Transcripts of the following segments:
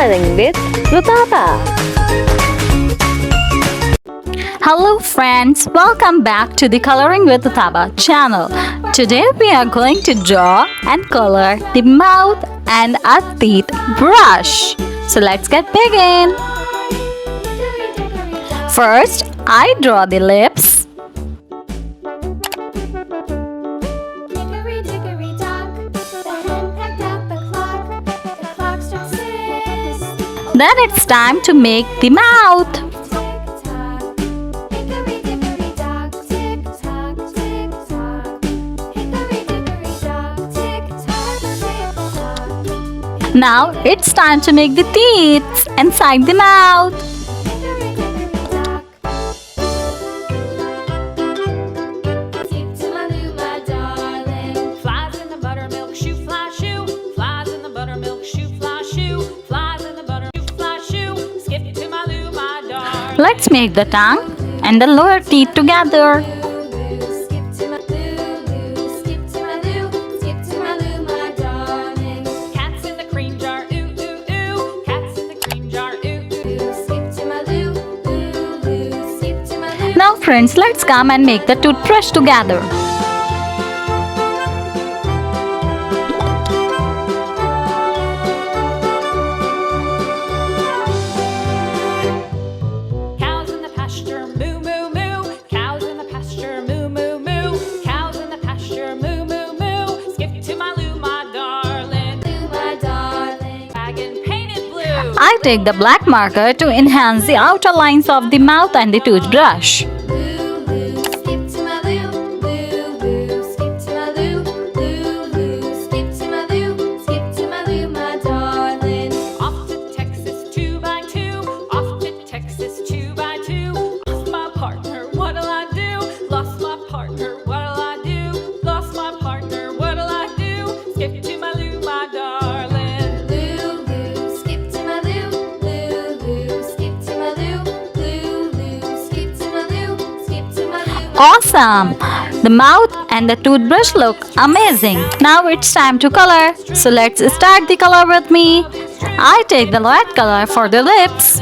Coloring with Rutaba. Hello friends, welcome back to the Coloring with Rutaba channel. Today we are going to draw and color the mouth and a teeth brush. So let's get begin. First, I draw the lips. Then it's time to make the mouth. Now it's time to make the teeth inside the mouth. Let's make the tongue and the lower teeth together. Now friends, let's come and make the toothbrush together. I take the black marker to enhance the outer lines of the mouth and the toothbrush. Awesome! The mouth and the toothbrush look amazing. Now it's time to color. So let's start the color with me. I take the red color for the lips.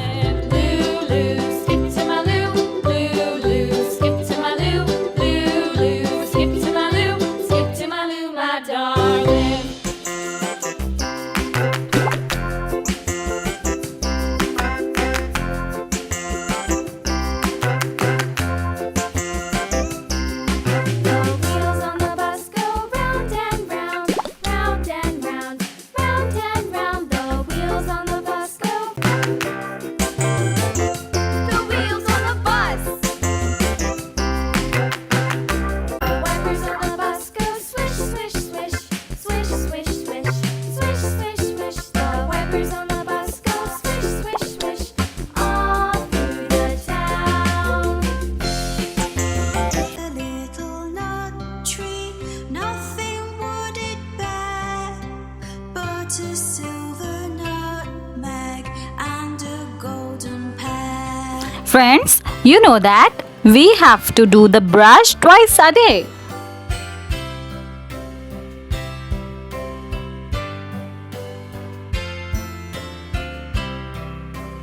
A silver nutmeg and a golden pear. Friends, you know that we have to do the brush twice a day.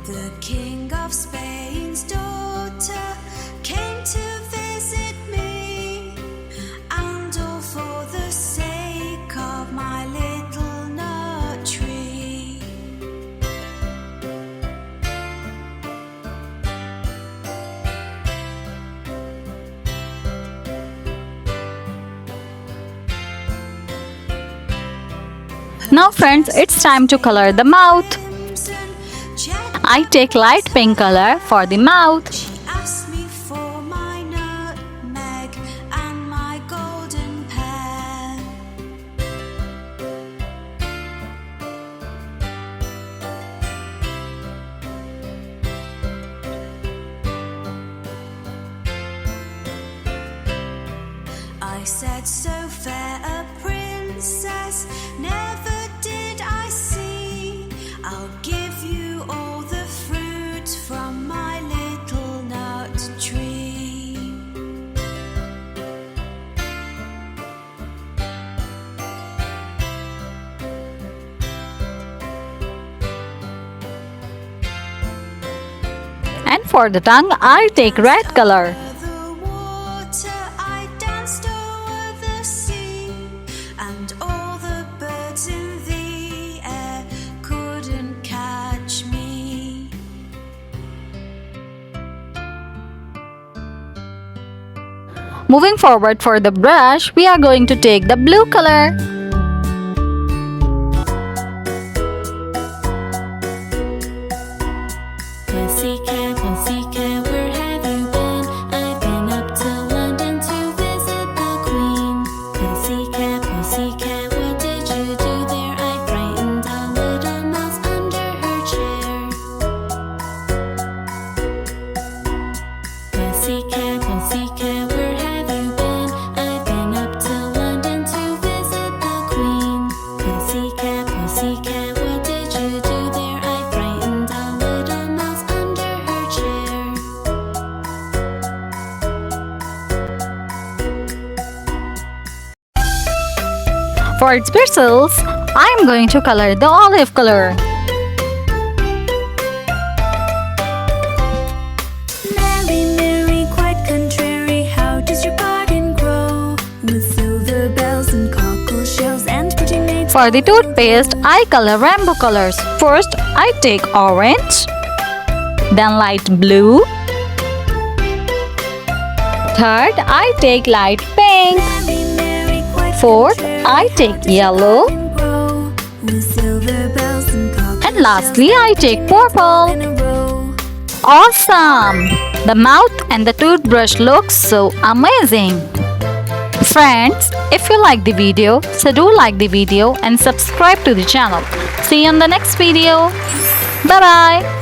The King of Spain's daughter came to visit me, and all for the sake of my little nut tree. Now friends, it's time to color the mouth. I take light pink color for the mouth. She asked me for my nutmeg and my golden pear. I said, so fair a princess never did I see. I'll give you all the fruit from my little nut tree. And for the tongue, I'll take red color. The water, I danced over the sea, and all the birds in the air couldn't catch me. Moving forward for the brush, we are going to take the blue color. Pussycat, pussycat, where have you been? I've been up to London to visit the Queen. Pussycat, pussycat, what did you do there? I frightened a little mouse under her chair. Pussycat, pussycat, where have you been? I've been up to London to visit the Queen. Pussycat, pussycat, what did you do there? I frightened a little mouse under her chair. For its bristles, I'm going to color the olive color. Mary, Mary, quite contrary, how does your garden grow? With silver bells and cockle shells and pretty maids. For the toothpaste, I color rainbow colors. First, I take orange, then light blue. Third, I take light pink. Mary, Mary, quite Fourth, contrary, I take how does your yellow. garden grow? With silver bells and cockle And lastly, shells I take purple. in a row. Awesome! The mouth and the toothbrush look so amazing. Friends, if you like the video, so do like the video and subscribe to the channel. See you in the next video. Bye bye.